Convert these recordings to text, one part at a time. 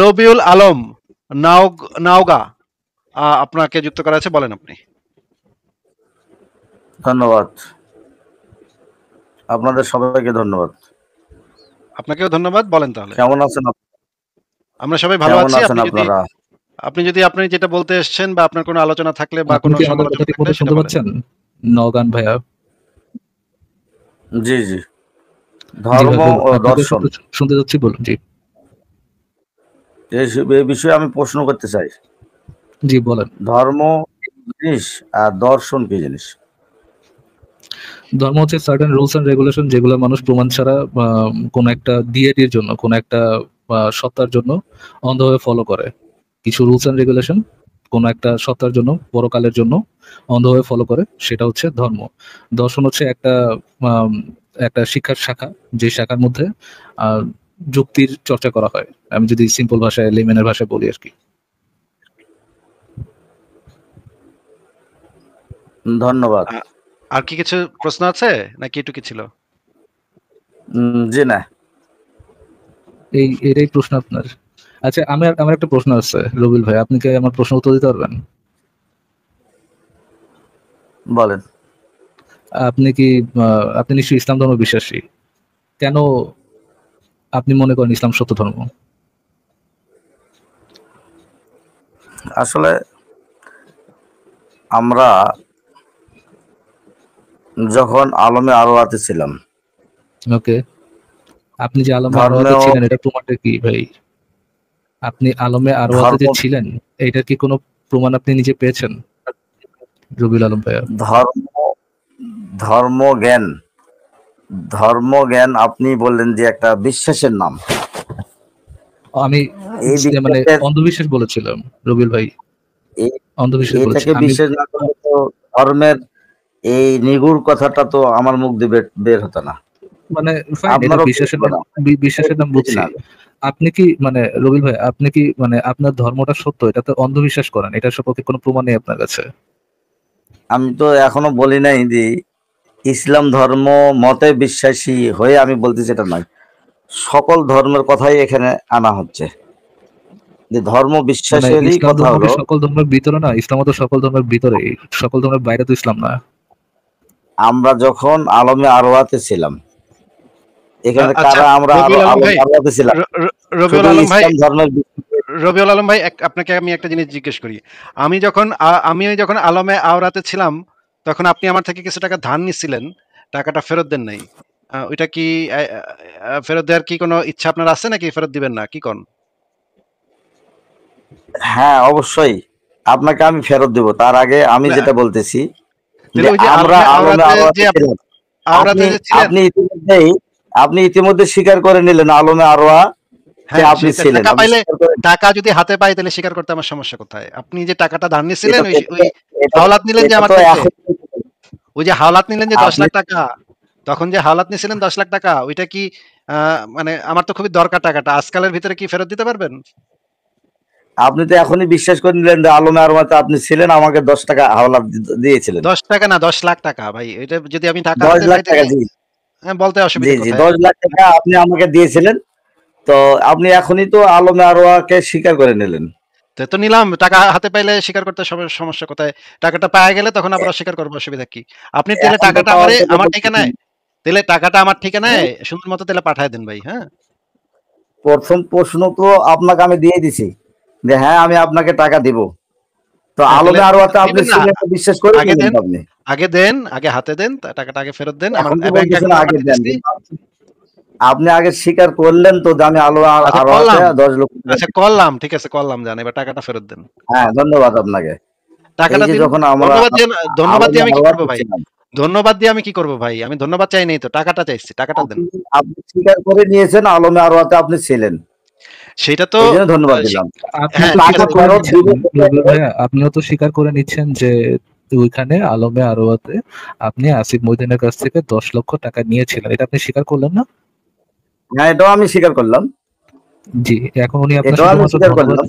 রবিউল আলম নাওগা, আপনাকে যুক্ত করা আছে, বলেন আপনি। ধন্যবাদ, আপনাদের সবাইকে ধন্যবাদ। আপনাকেও ধন্যবাদ, বলেন তাহলে। কেমন আছেন আমরা সবাই ভালো কেমন আছি। আছেন আপনারা? আপনি যেটা বলতে এসেছেন বা আপনার কোনো আলোচনা থাকলে বা আপনি কোনো কি আমাদের কথা সমালোচনা ঠিক থাকলে মতো সেটা শুনতে বলেন। পাচ্ছেন নওগান ভাইয়া? জি জি, জি ধর্ম ভাই বলুন, ও আপনাকে দর্শন শুনতে যাচ্ছি, বলুন। জি এই বিষয়ে আমি প্রশ্ন করতে চাই। জি বলেন। ধর্ম কি জিনিস আর দর্শন কি জিনিস? ধর্ম হচ্ছে সার্টেন রুলস এন্ড রেগুলেশন, যেগুলো মানুষ প্রমাণ ছাড়া কোন একটা ডিয়েটির জন্য, কোন একটা সত্তার জন্য অন্ধভাবে ফলো করে। কিছু রুলস এন্ড রেগুলেশন কোন একটা সত্তার জন্য, পরকালের জন্য অন্ধভাবে ফলো করে, সেটা হচ্ছে ধর্ম। দর্শন হচ্ছে আম, একটা শিক্ষার শাখা, যে শাখার মধ্যে যুক্তির চর্চা করা হয়। আমি যদি সিম্পল ভাষায়, লেমেনের ভাষায় বলি আর কি। ধন্যবাদ। আর কি কিছু প্রশ্ন আছে নাকি এটুকু ছিল? জি না, এটাই প্রশ্ন আপনার? আচ্ছা, আমার একটা প্রশ্ন আছে রবিউল ভাই, আপনি কি আমার প্রশ্ন উত্তর দিতে পারবেন? বলেন। আপনি নিশ্চয়ই ইসলাম ধর্ম বিশ্বাসী। কেন আপনি মনে করেন ইসলাম সত্য ধর্ম? আসলে আমরা যখন আলমে আরওয়াতে ছিলাম, ওকে, আপনি যে আলমে আরওয়াতে ধর্মেও ছিলেন, এটা প্রমাণটা কি ভাই? আপনি আলমে আরওয়াতে ধর্ম যে ছিলেন, এটার কি কোনো প্রমাণ আপনি নিজে পেয়েছেন রবিউল আলম ভাইয়া? ধর্ম ধর্মজ্ঞান ধর্মজ্ঞান আপনি বললেন যে একটা বিশ্বাসের নাম। আমি এই মানে বিশ্বাসের অন্ধবিশ্বাস বলেছিলাম রবিউল ভাই, অন্ধবিশ্বাস বলেছি এটাকে আমি। বিশ্বাস না করলে তো ধর্মের এই নিগুড় কথাটা তো আমার মুখ দিয়ে বের হতো না। মানে ফাইন, এটা আপনারও বিশ্বাসের নাম বুঝছি। আপনি কি মানে রবিউল ভাই, আপনি কি মানে আপনার ধর্মটা সত্য, এটা তো অন্ধবিশ্বাস করেন, এটার সপক্ষে কোনো প্রমাণ নেই আপনার কাছে? আমি তো এখনো বলি নাই যে ইসলাম ধর্ম মতে বিশ্বাসী হয়ে আমি বলতেছি এটা নয়, সকল ধর্মের কথাই এখানে আনা হচ্ছে। যে ধর্ম মানে বিশ্বাসেরই ইসলাম কথা ধর্ম কি হলো, সকল ধর্মের ভিতরে না? ইসলাম তো সকল ধর্মের ভিতরে, সকল ধর্মের বাইরে তো ইসলাম না। আমরা যখন আলমে আরওয়াতে ছিলাম, এখানে আচ্ছা, কারা আমরা রবিউল আলম ভাই, আলমে আরওয়াতে ছিলাম রবিউল শুধু আলম ভাই, ইসলাম ধর্মের রবিউল আলম ভাই, আপনাকে আমি একটা জিনিস জিজ্ঞেস করি। আমি যখন আলমে আওরাতে ছিলাম, তখন আপনি আমার থেকে কিছু টাকা ধার নিছিলেন, টাকাটা ফেরত দেন নাই। ওইটা কি ফেরত দেওয়ার কি কোনো ইচ্ছা আপনার আছে নাকি ফেরত দিবেন না, কি কোন? হ্যাঁ অবশ্যই আপনাকে আমি ফেরত দেব। তার আগে আমি না, যেটা বলতেছি তাহলে যে ওই যে আমরা আলমে আলমে আওরাতে আরওয়াতে যে ছিলাম। আওরাতে আপনি যে ছিলেন, আপনি ইতিমধ্যে স্বীকার করে নিলেন আলমে আরওয়া তে হ্যাঁ, আপনি সেটা ছিলেন। টাকা আপনি পাইলে, স্বীকার করে টাকা যদি হাতে পাই তাহলে স্বীকার করতে আমার সমস্যা কোথায়? আপনি যে টাকাটা ধার নিছিলেন, এটা ওই এটা ওই এটা হাওলাত নিলেন যে এটা আমার তো থেকে, এখন ওই যে হাওলাত নিলেন যে দশ আপনি লাখ টাকা, তখন যে হাওলাত নিছিলেন 10 লাখ টাকা, ওইটা কি মানে আমার তো খুবই দরকার টাকাটা, আজকালের ভিতরে কি ফেরত দিতে পারবেন? আপনি তো এখনই বিশ্বাস করে নিলেন যে আলমে আরওয়াতে আপনি ছিলেন, আমাকে 10 টাকা হাওলাত দিয়েছিলেন। 10 টাকা না, 10 লাখ টাকা ভাই, এটা যদি আমি টাকা দশ হাতে লাখ পাই টাকা তাহলে জি বলতে জি অসুবিধা জি কোথায়? 10 লাখ টাকা আপনি আমাকে দিয়েছিলেন। তো আপনি এখনই তো আলমে আরওয়াকে স্বীকার করে নিলেন। তো নিলাম, টাকা হাতে পাইলে স্বীকার করতে সমস্যা কোথায়? টাকাটা পাওয়া গেলে তখন আবার অস্বীকার করবো, অসুবিধা কি? আপনি তাহলে এখন তো টাকাটা পাওয়ার জন্য আমার বলতেছেন। ঠিকানায়, তাহলে টাকাটা আমার ঠিকানায় সুন্দর মতো তাহলে পাঠায় দেন ভাই, হ্যাঁ? প্রথম প্রশ্ন তো আপনাকে আমি দিয়ে দিছি যে হ্যাঁ আমি আপনাকে টাকা দিব। তো হ্যাঁ, তাহলে আলমে আরওয়াতে আপনি দিবেন না, ছিলেন তো বিশ্বাস করে আগে নিলেন দেন, তো আপনি। আগে দেন, আগে হাতে দেন, টাকাটা আগে ফেরত দেন, আমার এখন তো ব্যাংক বলতেছেন অ্যাকাউন্ট নাম্বার আগে দেন, দিতেছি। কিন্তু আপনি আগে স্বীকার করলেন তো যে আমি আচ্ছা আরওয়াতে করলাম, 10 লক্ষ টাকা আচ্ছা দিচ্ছি। করলাম, ঠিক আছে করলাম, জান, এবার টাকাটা ফেরত দেন। হ্যাঁ ধন্যবাদ আপনাকে। এই টাকাটা যে দিন। যখন আমরা ধন্যবাদ দিয়ে, ধন্যবাদ আলমে দিয়ে আমি কি করব আরওয়াতে ভাই? ছিলাম, ধন্যবাদ দিয়ে আমি কি করব ভাই? আমি ধন্যবাদ চাই নাই তো, টাকাটা চাইছি, টাকাটা দেন। আপনি আপনি স্বীকার করে নিয়েছেন আলমে আরওয়াতে আপনি ছিলেন, সেটা তো এই জন্য ধন্যবাদ দিলাম। আপনিও হ্যাঁ, তো ঠিক টাকা স্বীকার আছে। করে ফেরত নিচ্ছেন দিব রবিউল ভাইয়া, আপনিও তো স্বীকার করে নিচ্ছেন যে ওইখানে আলমে আরওয়াতে আপনি আসিফ মহিউদ্দিনের কাছ থেকে 10 লক্ষ টাকা নিয়েছিলেন, এটা আপনি স্বীকার করলেন না? হ্যাঁ এটাও আমি স্বীকার করলাম। জি, এখন উনি আপনার এটাও আমি শুধুমাত্র স্বীকার ধন্যবাদ,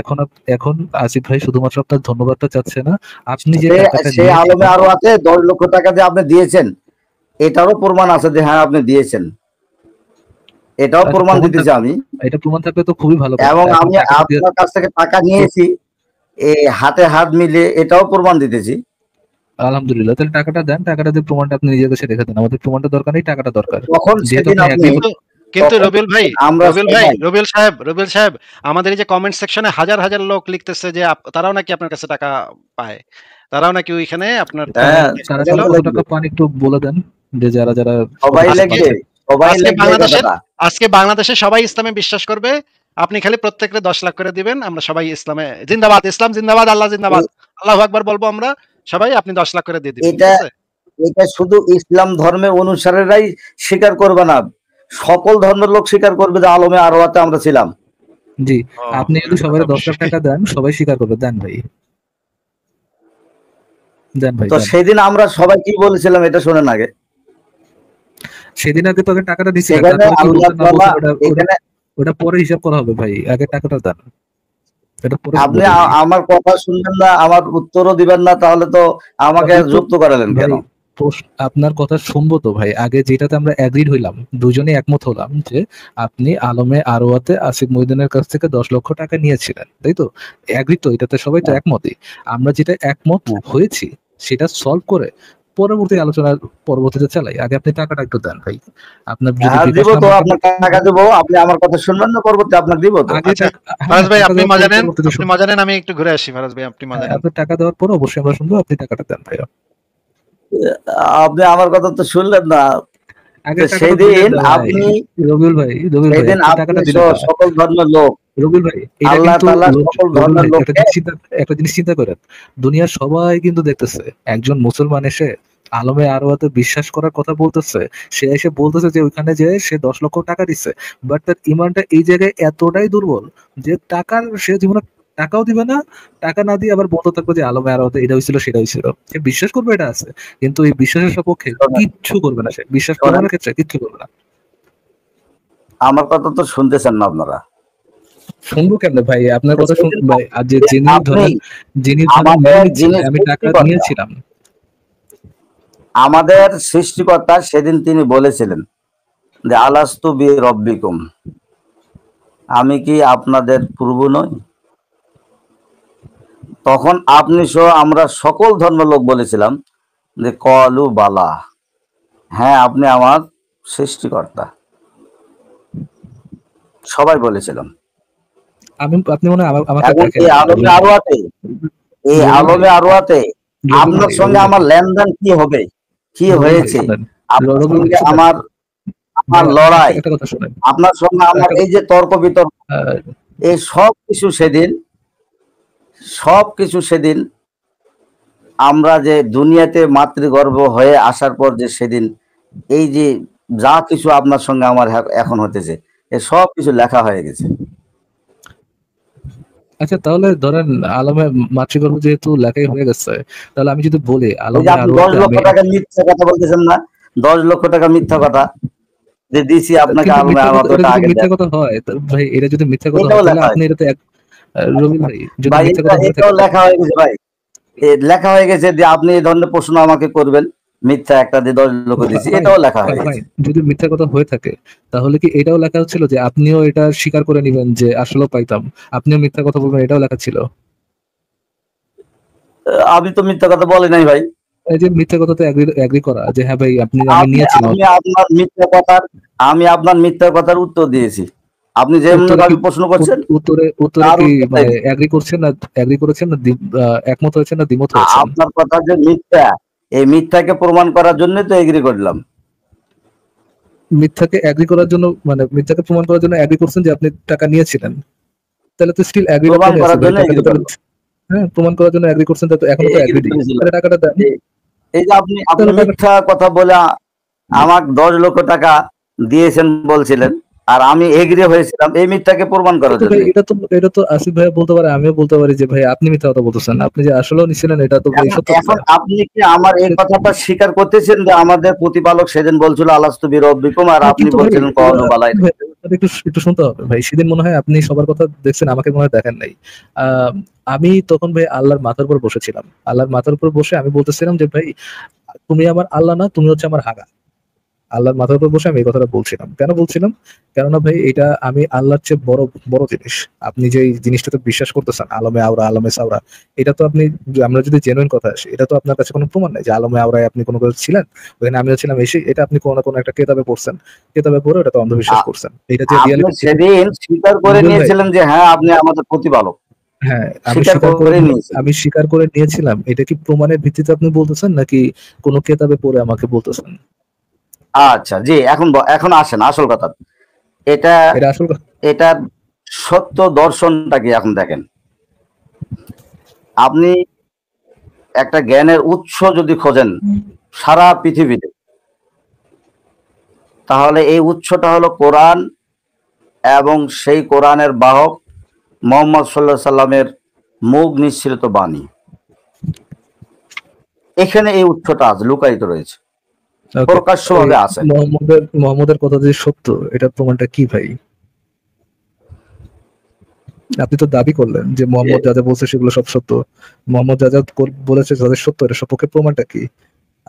করলাম। এখন আসিফ ভাই শুধুমাত্র আপনার ধন্যবাদটা চাচ্ছে না, আপনি যে সে টাকাটা সে আলমে নিয়েছিলেন। আরওয়াতে 10 লক্ষ টাকা যে আপনি দিয়েছেন, এটারও প্রমাণ আছে যে হ্যাঁ আপনি দিয়েছেন। এটাও আচ্ছা, প্রমাণ দিতেছি আমি। এটা প্রমাণ থাকলে তো খুবই ভালো কথা। এবং এখন আমি টাকাটা দিয়ে আপনার কাছ থেকে টাকা নিয়েছি, এই হাতে হাত মিলিয়ে এটাও প্রমাণ দিতেছি। আলহামদুলিল্লাহ, তাহলে টাকাটা দেন, টাকাটা দিয়ে প্রমাণটা আপনি নিজের কাছে রেখে দেন। আমাদের প্রমাণটা দরকার নেই, টাকাটা দরকার। তখন যেহেতু সেদিন আপনি আপনি একই কিন্তু তখন রবিউল ভাই, আমরা সবাই রবিউল সাহেব, আমাদের এই যে কমেন্ট সেকশনে হাজার হাজার লোক লিখতেছে যে তারাও নাকি আপনার কাছে টাকা পায়, তারাও নাকি ওইখানে আপনার থেকে হ্যাঁ তারা ছিল। কত টাকা পান একটু বলে দেন, যে যারা যারা কত সবাই টাকা আজকে লিখবে, পাচ্ছেন। সবাই আজকে লিখবে এই বাংলাদেশের কথাটা। আজকে বাংলাদেশে সবাই ইসলামে বিশ্বাস করবে। আপনি খালি প্রত্যেককে 10 লাখ করে দিবেন, আমরা সবাই ইসলামে জিন্দাবাদ, ইসলাম জিন্দাবাদ, আল্লাহ জিন্দাবাদ, এ- আল্লাহু আকবার বলবো আমরা সবাই, আপনি 10 লাখ করে দিয়ে দিবেন, ঠিক এটা আছে? এটা শুধু ইসলাম ধর্মের অনুসারীরাই স্বীকার করবে না, সকল ধর্মের লোক স্বীকার করবে যে আলমে আরওয়াতে আমরা ছিলাম। জি, ও, আপনি যদি এটা সবাই তো 10 লাখ অবশ্যই। টাকা দেন, সবাই স্বীকার করবে। দেন ভাই, দেন ভাই, তো দেন। সেদিন আমরা সবাই কি বলেছিলাম এটা শোনেন আগে। সেদিন আগে তোকে টাকাটা দিছিলেন, সেখানে তারপরে কি আল্লাহ বলছেন না তাআলা বলছেন ওটা ওটা এখানে ওটা পরে হিসাব করা হবে ভাই। আগে টাকাটা দেন, এটা পরে আপনি বলি। আমার কথা শুনবেন না, আমার উত্তরও দিবেন না, তাহলে তো আমাকে তাহলে তো যুক্ত করালেন ভাই কেন? আপনার কথা শুনবো তো ভাই। আগে যেটাতে আমরা এগ্রিড হইলাম, দুজনেই একমত হলাম যে আপনি আলমে আরওয়াতে আসিফ মহিউদ্দিনের কাছ থেকে 10 লক্ষ টাকা নিয়েছিলেন, তাই তো? এগ্রিড তো, এটাতে সবাই তো হ্যাঁ, একমতই। আমরা যেটা একমত হ্যাঁ। হয়েছি সেটা সলভ করে পরবর্তী আলোচনা পরবর্তীতে চালাই। আগে আপনি টাকাটা একটু দেন ভাই। আপনার যদি হ্যাঁ, বিকাশ দিব তো, নাম্বারটা আপনার টাকা দেবো, আপনি আমার কথা শুনবেন না, পরবর্তী আপনাকে দিব তো। আগে আচ্ছা, টাকা, হ্যাঁ ফারাজ ভাই টাকা আপনি দেওয়ার মজা পর নেন, পরবর্তীতে আপনি শুনবো। মজা নেন, আমি একটু ঘুরে আসি। ফারাজ ভাই আপনি মজা হ্যাঁ, নেন। আপনার টাকা দেওয়ার পর অবশ্যই আমরা শুনবো। আপনি টাকাটা দেন ভাইয়া। আপনি আমার কথা তো শুনলেন না। আগে তো টাকাটা দিলেন সেদিন না ভাই। আপনি রবিউল ভাই সেদিন আপনি আপনি টাকাটা দিলেন না। সকল ধর্মের লোক, রবিউল ভাই, এটা আল্লাহ কিন্তু তাআলা সকল রবিউল ধর্মের ভাই লোককে একটা জিনিস চিন্তা করেন। দুনিয়ার সবাই কিন্তু দেখতেছে একজন মুসলমান এসে আলমে আরওয়াতে বিশ্বাস করার কথা বলতেছে। সে এসে বলতেছে যে ওইখানে যে সে 10 লক্ষ টাকা দিচ্ছে, বাট তার ইমানটা এই জায়গায় এতটাই দুর্বল যে সে জীবনে টাকাও দিবে না। টাকা না দিয়ে আবার বলতে থাকবে যে আলমে আরওয়াতে এটা হয়েছিল সেটা হয়েছিল। সে বিশ্বাস করবে এটা আছে, কিন্তু এই বিশ্বাসের সপক্ষে শোনেন, কিচ্ছু করবে না। সে বিশ্বাস শোনেন, প্রমাণের ক্ষেত্রে কিচ্ছু করবে না। আমার কথা তো শুনতেছেন না আপনারা। শুনবো কেমনে ভাই? আপনার তো কথা সেদিন ভাই, আর যে আপনি যিনি ধরেন আমাদের মেনে নিচ্ছি, যিনি আমি টাকা সৃষ্টিকর্তা, নিয়েছিলাম। আমাদের সৃষ্টিকর্তা সেদিন তিনি বলেছিলেন যে আলাস্তু বি রব্বিকুম, আমি কি আপনাদের প্রভু নই? তখন আপনি সহ আমরা সকল ধর্মের লোক বলেছিলাম যে কলু বালা, হ্যাঁ আপনি আমার সৃষ্টিকর্তা, সবাই বলেছিলাম। আপনি মনে হয় আমাকে এখন দেখেন এই নাই আলমে আরওয়াতে, এই রবিউল ভাই, আলমে আরওয়াতে রবিউল আপনার ভাই, সঙ্গে রবিউল ভাই, আমার লেনদেন কি হবে, কি রবিউল ভাই হয়েছে, শুনেন। আপনার রবিউল ভাই সঙ্গে শুনেন আমার আমার ভাইয়া, লড়াই, একটা কথা শুনেন। আপনার সঙ্গে আমার একটা এই যে তর্ক বিতর্ক, আহ, এই সব কিছু সেদিন, সব কিছু সেদিন আমরা যে দুনিয়াতে মাতৃগর্ভ হয়ে আসার পর যে সেদিন এই যে যা কিছু আপনার সঙ্গে আমার এখন হতেছে, এ সব কিছু লেখা হয়ে গেছে। আচ্ছা, তাহলে ধরেন আলমে মাতৃগর্ভ যেহেতু লেখাই হয়ে গেছে, তাহলে আমি যদি বলি ওই যে আলমে আপনি আরওয়াতে 10 লক্ষ আমি, টাকা মিথ্যা কথা বলতেছেন না, 10 লক্ষ টাকা মিথ্যা কথা যে দিছি আপনাকে, কিন্তু আলমে মিথ্যা কথা, আমার এটা ওটা যদি আগে মিথ্যা দেন, কথা হয় ভাই, এটা যদি মিথ্যা কথা এটাও হয় তাহলে লেখা আপনি হয়েছে এটাতে রবিউল ভাই, যদি ভাই, মিথ্যা কথা হয়ে এটাও থাকে লেখা হয়ে গেছে ভাই, লেখা হয়ে গেছে যে আপনি এই ধরনের প্রশ্ন আমাকে করবেন, মিথ্যা একটা দিয়ে 10 লক্ষ দিছি, ভাই, এটাও লেখা হয়ে ভাই গেছে। যদি মিথ্যা কথা হয়ে থাকে তাহলে কি এটাও লেখা হচ্ছিল যে আপনিও এটা স্বীকার করে নিবেন যে আসলেও পাইতাম, আপনিও মিথ্যা কথা বলবেন, এটাও লেখা ছিল? আমি তো মিথ্যা কথা বলি নাই ভাই। এই যে মিথ্যা কথাতে এগ্রি করা যে হ্যাঁ ভাই আমি আপনি নিয়েছিলাম। আমি আপনার মিথ্যা কথার আমি আপনার মিথ্যা কথার উত্তর দিয়েছি, আপনি যেমনি উত্তরে কি, ভাবে প্রশ্ন করছেন উত্তরে তার কি উত্তর মানে দিয়েছি। এগ্রি করেছেন না একমত হয়েছেন না দ্বিমত হয়েছেন? আপনার কথা যে মিথ্যা, এই মিথ্যাকে প্রমাণ করার জন্য তো এগ্রি করলাম। মিথ্যাকে এগ্রি করার জন্য, মানে মিথ্যাকে প্রমাণ করার জন্য এগ্রি করছেন যে আপনি টাকা নিয়েছিলেন, তাহলে তো স্টিল এগ্রিড প্রমাণ অপশনই আছে করার ভাই। জন্য টাকাটা এগ্রি তাহলে, করলাম, হ্যাঁ প্রমাণ করার জন্য এগ্রি করছেন, তাহলে এখনো তো এগ্রি এগ্রিডই, করেছিলাম। তাহলে টাকাটা দেন। এই এই যে আপনি আপনি তাহলে টাকা, মিথ্যা কথা বলে আমাকে 10 লক্ষ টাকা দিয়েছেন বলছিলেন, আর আমি এগ্রি হয়েছিলাম এই মিথ্যাকে প্রমাণ করার কিন্তু ভাই জন্য। এটা তো আসিফ ভাই বলতে পারে, আমিও বলতে পারি যে ভাই আপনি মিথ্যা কথা বলতেছেন, আপনি যে আসলেও নিছিলেন এটা তো ভাই এখন সত্য এখন কথা। আপনি কি আমার এই কথাটা স্বীকার করতেছেন যে আমাদের প্রতিপালক সেদিন বলছিল আলাস্তু বিরব্বিকুম, আর আপনি কিন্তু ভাই বলছিলেন কওয়ানু বালাই? ভাই, একটু একটু শুনতে হবে ভাই। সেদিন মনে হয় আপনি সবার কথা দেখছেন, আমাকে মনে হয় দেখেন নাই। আহ, আমি তখন ভাই আল্লাহর মাথার উপর বসেছিলাম। আল্লাহর মাথার উপর বসে আমি বলতেছিলাম যে ভাই তুমি আমার আল্লাহ না, তুমি হচ্ছে আমার হাগা। আল্লাহর মাথার উপর বসে আমি এই কথাটা বলছিলাম। কেন বলছিলাম? কেননা ভাই এটা আমি আল্লাহর চেয়ে বড় বড় জিনিস। আপনি যে এই জিনিসটাতে বিশ্বাস করতেছেন আলমে আওরা, আলমে সাওরা, এটা তো আপনি আমরা যদি জেনুইন কথা আসি, এটা তো আপনার কাছে কোনো প্রমাণ নাই যে আলমে আওরায় আপনি কোনো কিছু ছিলেন, ওখানে আমিও ছিলাম, এসে এটা আপনি কোনো না কোনো একটা কেতাবে পড়ছেন, কেতাবে পড়ে ওটাতে অন্ধবিশ্বাস করছেন। এটা যে আপনি রিয়ালিটি সেদিন স্বীকার করে রুবেল ভাই, নিয়েছিলেন যে হ্যাঁ আপনি আমাদের প্রতিপালক, হ্যাঁ স্বীকার করে নিয়েছিলেন। আমি স্বীকার করে নিয়েছিলাম। এটা কি প্রমাণের ভিত্তিতে আপনি বলতেছেন নাকি কোনো কেতাবে পড়ে আমাকে বলতেছেন? আচ্ছা জি, এখন আসেন আসল কথা। এটা এটা আসল এটা সত্য দর্শনটা কি এখন দেখেন। আপনি একটা জ্ঞানের উৎস যদি খোঁজেন সারা পৃথিবীতে, তাহলে এই উৎসটা হলো কোরআন এবং সেই কোরআনের বাহক মুহাম্মদ সাল্লাল্লাহু আলাইহি সাল্লামের মুখ নিঃসৃত বাণী। এখানে এই উৎসটা আছে, লুকায়িত রয়েছে, প্রকাশ্যভাবে আছে। মোহাম্মদের কথা যে সত্য, এটার প্রমাণটা কি ভাই? আপনি তো দাবি করলেন যে মোহাম্মদ যা যা বলছে সেগুলো সব সত্য, মোহাম্মদ যা যা বলেছে তাদের সত্য, এটা সপক্ষে প্রমাণটা কি?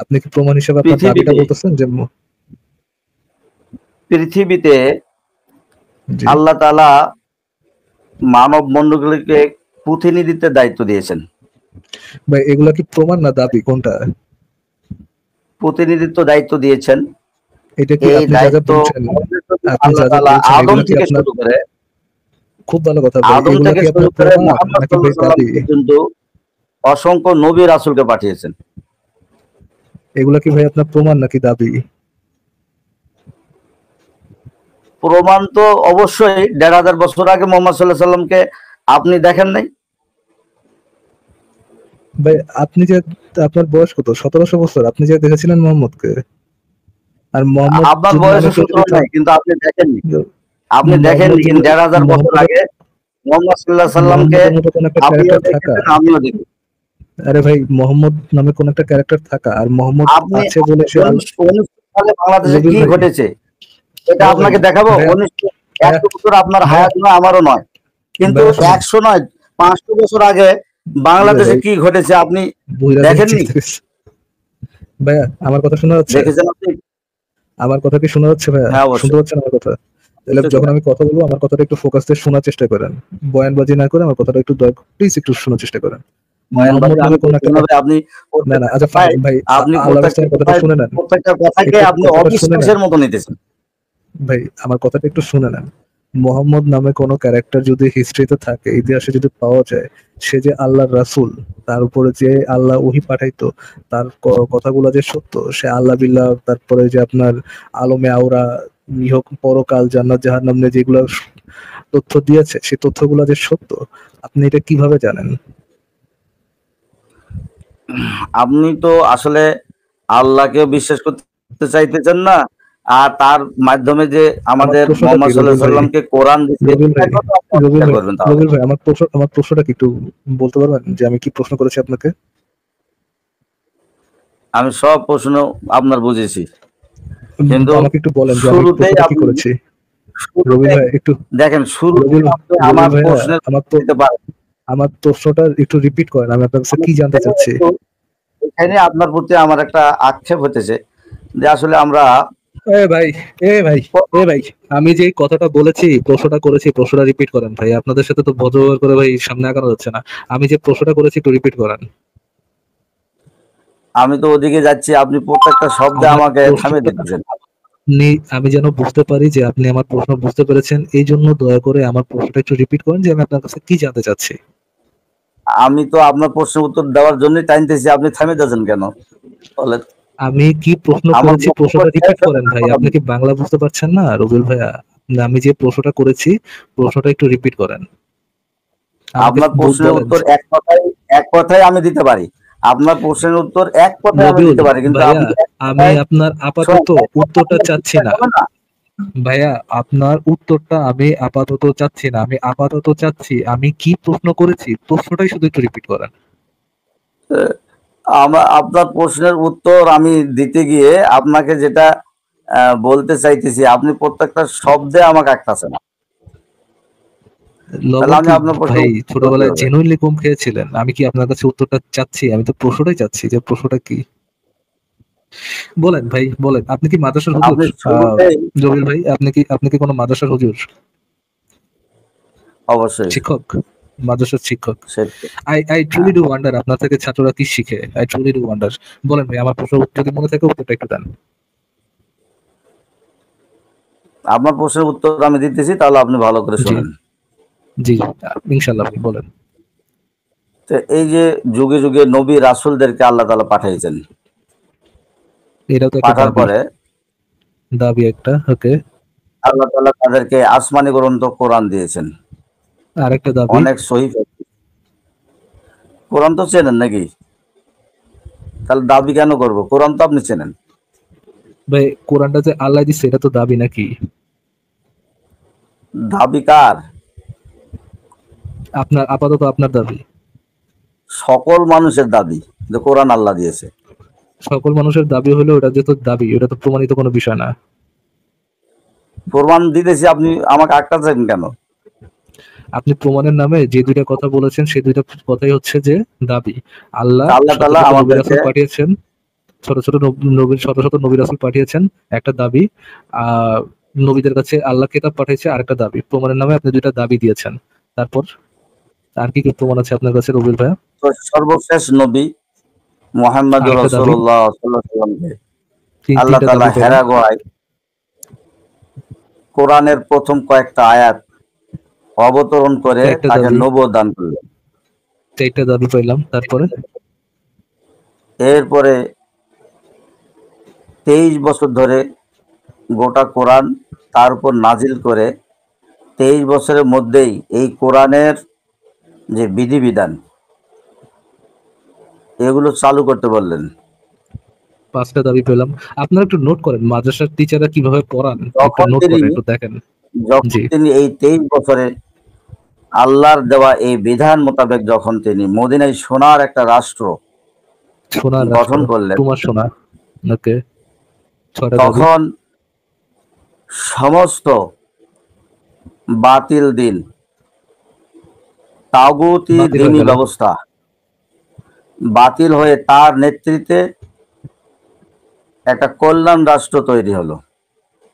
আপনি কি প্রমাণ হিসেবে আপনার দাবিটা বলতেছেন যে পৃথিবীতে আল্লাহ তাআলা মানব মণ্ডলীকে প্রতিনিধিত্বের দায়িত্ব দিয়েছেন? ভাই এগুলা কি প্রমাণ না দাবি, কোনটা? প্রতিনিধিত্ব দায়িত্ব দিয়েছেন। এটা কি আপনি যা যা বলছেন, আপনি যা যা বলছেন আদম থেকে শুরু করে, খুব ভালো কথা, আদম থেকে শুরু করে মুহাম্মদ সাল্লাল্লাহু আলাইহি ওয়াসাল্লাম পর্যন্ত অসংখ্য নবী রাসূলকে পাঠিয়েছেন। এগুলা কি ভাই আপনার প্রমাণ নাকি দাবি? প্রমাণ তো অবশ্যই। ১৫০০ বছর আগে মুহাম্মদ সাল্লাল্লাহু আলাইহি ওয়াসাল্লামকে আপনি দেখেন নাই? ভাই আপনি যে, আপনার বয়স কত? ১৭০০ বছর। আপনি যে দেখেছিলেন মোহাম্মদকে, আর মোহাম্মদ আপনার বয়স ১৭ নাই, কিন্তু আপনি দেখেননি। আপনি দেখেননি, কিন্তু ১৫০০ বছর আগে মুহাম্মদ সাল্লাল্লাহু আলাইহি ওয়াসাল্লামকে আপনিও দেখেছেন, আমিও দেখেছি। আরে ভাই মোহাম্মদ নামে কোন একটা ক্যারেক্টার থাকা, আর মোহাম্মদ আছে বলে সে ১৯ সালে বাংলাদেশে কি ঘটেছে এটা আপনাকে দেখাবো। ১০০ বছর আপনার হায়াত নয়, আমারও নয়, কিন্তু ১০০ নয় ৫০০ বছর আগে বাংলাদেশে কি ঘটেছে আপনি দেখেননি? ভাইয়া আমার কথা শোনা যাচ্ছে? দেখেছেন আপনি? আমার কথা কি শোনা যাচ্ছে ভাইয়া? শুনতে পাচ্ছেন আমার কথা? তাহলে যখন আমি কথা বলবো আমার কথাটা একটু ফোকাস দিয়ে শোনার চেষ্টা করেন, বয়ানবাজি না করে আমার কথাটা একটু প্লিজ একটু শোনার চেষ্টা করেন। ভাই আমার কথাটা একটু শুনে নেন। মোহাম্মদ নামে কোন ক্যারেক্টার যদি হিস্ট্রিতে থাকে, ইতিহাসে যদি পাওয়া যায়, সে যে আল্লাহর রাসূল, তার উপরে যে আল্লাহ ওহী পাঠাইতো, তার কথাগুলো যে সত্য, সে আল্লাহ বিল্লাহ, তারপরে যে আপনার আলমে আওরা, নিহক পরকাল, জান্নাত জাহান্নাম নিয়ে যেগুলো তথ্য দিয়েছে, সেই তথ্যগুলো যে সত্য, আপনি এটা কিভাবে জানেন? আপনি তো আসলে আল্লাহকে বিশ্বাস করতে চাইতেছেন না, আর তার মাধ্যমে যে আমাদের মুহাম্মদ সাল্লাল্লাহু আলাইহি সাল্লামকে কোরআন দিয়েছে। রবিল ভাই আমার প্রশ্নটা কি একটু বলতে পারবেন যে আমি কি প্রশ্ন করেছি আপনাকে? আমি সব প্রশ্ন আপনার বুঝেছি, কিন্তু আমাকে একটু বলেন যে আমি প্রশ্নটা কি করেছি। রবিল ভাই একটু দেখেন, শুরুতে আমার প্রশ্নের আমার প্রশ্নটা একটু রিপিট করেন, আমি আপনার কাছে কি জানতে চাচ্ছি। এখানে আপনার প্রতি আমার একটা আক্ষেপ হতেছে যে আসলে আমরা ভাই আমি যে কথাটা বলেছি, প্রশ্নটা করেছি, প্রশ্নটা রিপিট করেন ভাই। আপনাদের সাথে তো ভদ্র ব্যবহার করে ভাই সামনে আগানো যাচ্ছে না। আমি যে প্রশ্নটা করেছি একটু রিপিট করেন। আমি তো ওদিকে যাচ্ছি, আপনি প্রত্যেকটা শব্দে আমাকে থামিয়ে দিচ্ছেন। আমি যেন বুঝতে পারি যে আপনি আমার প্রশ্ন বুঝতে পেরেছেন, এই জন্য দয়া করে আমার প্রশ্নটা একটু রিপিট করেন যে আমি আপনার কাছে কি জানতে চাচ্ছি। আমি তো আপনার প্রশ্নের উত্তর দেওয়ার জন্যই টাইমতেছি, আপনি থামিয়ে দিয়েছেন কেন? বলেন আমি কি প্রশ্ন করেছি, প্রশ্নটা রিপিট করেন ভাই। আপনি কি বাংলা বুঝতে পারছেন না রবিল ভাইয়া? আমি যে প্রশ্নটা করেছি, প্রশ্নটা একটু রিপিট করেন। আপনার প্রশ্নের উত্তর এক কথায় আমি দিতে পারি। আপনার প্রশ্নের উত্তর এক কথায় আমি দিতে পারি, কিন্তু আমি আপনার আপাতত উত্তরটা চাচ্ছি না ভাইয়া। আপনার উত্তরটা আমি আপাতত চাচ্ছি না। আমি আপাতত চাচ্ছি আমি কি প্রশ্ন করেছি, প্রশ্নটাই শুধু একটু রিপিট করেন। আপনার প্রশ্নের উত্তর আমি দিতে গিয়ে আপনাকে যেটা বলতে চাইতেছি, আপনি প্রত্যেকটা শব্দে আমাকে আটকাচ্ছেন। ভাই ছোটবেলায় জেনুইনলি কম খেয়েছিলেন? আমি কি আপনার কাছে উত্তরটা চাচ্ছি? আমি তো প্রশ্নটাই চাচ্ছি যে প্রশ্নটা কি। বলেন ভাই বলেন, আপনি কি মাদ্রাসার হুজুর? আপনি শুরুতেই জলিল ভাই, আপনি কি কোনো মাদ্রাসার হুজুর, অবশ্যই শিক্ষক, মাদ্রাসার শিক্ষক? সেটাই। আই ট্রুলি ডু ওয়ান্ডার আপনার থেকে ছাত্ররা কি শিখে। I truly do wonder. বলেন ভাই, আমার প্রশ্ন যদি মনে থাকে উত্তরটা একটু দেন। আপনার প্রশ্নের উত্তর আমি দিতেছি, তাহলে আপনি ভালো করে জি শোনেন। জি, ইনশাল্লাহ ভাই বলেন। তো এই যে যুগে যুগে নবী রাসূলদেরকে আল্লাহ তাআলা পাঠিয়েছেন, এটাও তো একটা পাঠার দাবি, পরে দাবি একটা। ওকে, আল্লাহ তাআলা তাদেরকে আসমানি গ্রন্থ কোরআন দিয়েছেন, আর একটা দাবি। অনেক সহিফা। কোরআন তো চেনেন নাকি? তাহলে দাবি কেন করব? কোরআন তো আপনি চেনেন। ভাই কোরআনটা যে আল্লাহ দিচ্ছে এটা তো দাবি নাকি? দাবি কার? আপনার, আপাতত আপনার দাবি। সকল মানুষের দাবি যে কোরআন আল্লাহ দিয়েছে। সকল মানুষের দাবি হলো ওটা যে তো দাবি, ওটা তো প্রমাণিত কোনো বিষয় না। প্রমাণ দিতেছি, আপনি আমাকে আটকাচ্ছেন কেন? আপনি প্রমাণের নামে যে দুইটা কথা বলেছেন সেই দুইটা কথাই হচ্ছে যে দাবি। আল্লাহ আল্লাহ শত তাআলা শত নবী আমাদেরকে রাসূল পাঠিয়েছেন, শত শত নবী রাসূল পাঠিয়েছেন, একটা দাবি। আহ নবীদের কাছে আল্লাহ কিতাব পাঠিয়েছে, আরেকটা দাবি। প্রমাণের নামে আপনি দুইটা দাবি দিয়েছেন। তারপর আর কি কি প্রমাণ আছে আপনার কাছে রবিউল ভাইয়া? তো সর্বশেষ নবী মুহাম্মদুর আরেকটা দাবি, রাসূলুল্লাহ সাল্লাল্লাহু আলাইহি ওয়াসাল্লামকে আল্লাহ তিনটা তাআলা দাবি পেলাম। হেরা গুহায় কোরআনের প্রথম কয়েকটা আয়াত অবতরণ করে একটা তাকে দাবি, নবুয়ত দান করলেন। চারটা দাবি পেলাম। তারপরে এরপরে 23 বছর ধরে গোটা কোরআন তার উপর নাজিল করে 23 বছরের মধ্যেই এই কোরআনের যে বিধিবিধান এগুলো চালু করতে বললেন। 5টা দাবি পেলাম। আপনারা একটু নোট করেন মাদ্রাসার টিচাররা কিভাবে পড়ান, একটু যখন নোট তিনি করেন, একটু দেখেন। জি, এই 23 বছরে আল্লাহর দেওয়া এই বিধান মোতাবেক যখন তিনি মদিনায় সোনার একটা রাষ্ট্র সোনার রাষ্ট্র, গঠন করলেন, তোমার সোনা। ওকে, 6টা দাবি। তখন সমস্ত বাতিল দিন, তাগুতি বাতিল হয়ে দিনী গেল। ব্যবস্থা বাতিল হয়ে তার নেতৃত্বে একটা কল্যাণ রাষ্ট্র তৈরি হলো।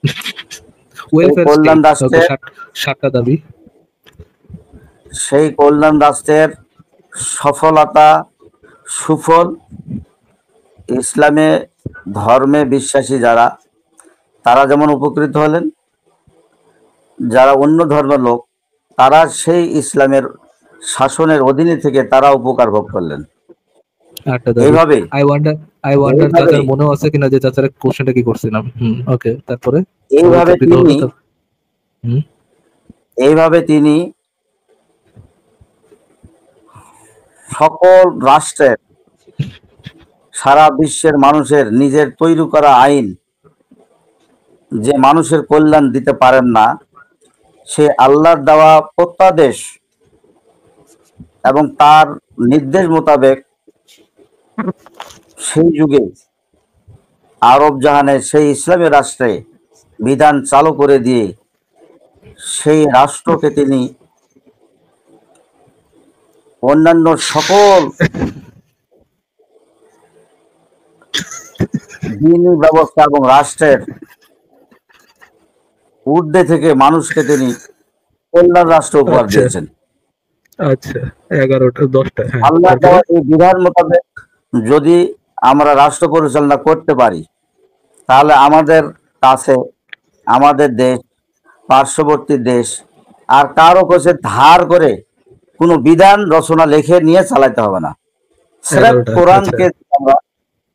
সেই ওয়েলফেয়ার কল্যাণ স্টেট। ওকে, রাষ্ট্রের 7টা দাবি। সেই কল্যাণ রাষ্ট্রের সফলতা সুফল ইসলামে ধর্মে বিশ্বাসী যারা, তারা যেমন উপকৃত হলেন, যারা অন্য ধর্মের লোক তারা সেই ইসলামের শাসনের অধীনে থেকে তারা উপকার ভোগ করলেন। 8টা দাবি। এইভাবে আই ওয়ান্ডার এইভাবে চাচার মনেও আছে কিনা যে চাচার কোশ্চেনটা কি করছিলাম। ওকে, তারপরে সবাই এইভাবে উপকৃত তিনি হলো তো। হুম, এইভাবে তিনি সকল রাষ্ট্রের, সারা বিশ্বের মানুষের নিজের তৈরি করা আইন যে মানুষের কল্যাণ দিতে পারেন না, সে আল্লাহর দেওয়া প্রত্যাদেশ এবং তার নির্দেশ মোতাবেক সেই যুগে আরব জাহানের সেই ইসলামী রাষ্ট্রে বিধান চালু করে দিয়ে সেই রাষ্ট্রকে তিনি অন্যান্য সকল দিনী ব্যবস্থা এবং রাষ্ট্রের ঊর্ধ্বে থেকে মানুষকে তিনি কল্যাণ রাষ্ট্র উপহার আচ্ছা দিয়েছেন। আচ্ছা, 11টা 10টা। হ্যাঁ, আল্লাহ তারপরে দেওয়া এই বিধান মোতাবেক যদি আমরা রাষ্ট্র পরিচালনা করতে পারি, তাহলে আমাদের কাছে আমাদের দেশ, পার্শ্ববর্তী দেশ আর কারো কাছে ধার করে কোনো বিধান রচনা লিখে নিয়ে চালাতে হবে না। স্রেফ 11টা। আচ্ছা, কোরআনকে আমরা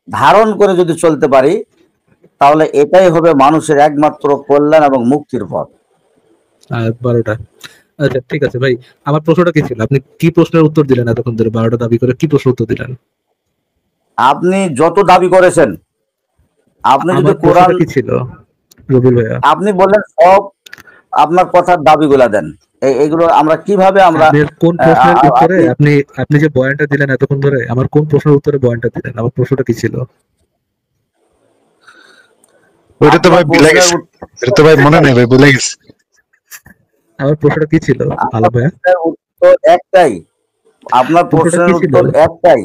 ধারণ করে যদি চলতে পারি, তাহলে এটাই হবে মানুষের একমাত্র কল্যাণ এবং মুক্তির পথ। 12টা। আচ্ছা ঠিক আছে ভাই, আমার প্রশ্নটা কি ছিল? আপনি কি প্রশ্নের উত্তর দিলেন এতক্ষণ ধরে? 12টা দাবি করে কি প্রশ্ন উত্তর দিলেন? আপনি যত দাবি করেছেন, আপনি যদি আমার কোরআন, প্রশ্নটা কি ছিল রবিউল ভাইয়া? আপনি বললেন সব আপনার কথার দাবিগুলা দেন, এইগুলো আমরা কিভাবে আমরা আপনি কোন প্রশ্নের উত্তরে আপনি আপনি আপনি যে বয়ানটা দিলেন এতক্ষণ ধরে, আমার কোন প্রশ্নের উত্তরে বয়ানটা দিলেন? আমার প্রশ্নটা কি ছিল? ওইটা তো আপনার ভাই ভুলে প্রশ্নের গেছে, এটা তো ভাই মনে নেই ভাই, ভুলে গেছে। আমার প্রশ্নটা কি ছিল আপনার আলাপ ভাইয়া? প্রশ্নের উত্তর একটাই, আপনার প্রশ্নটা প্রশ্নের কি ছিল? উত্তর একটাই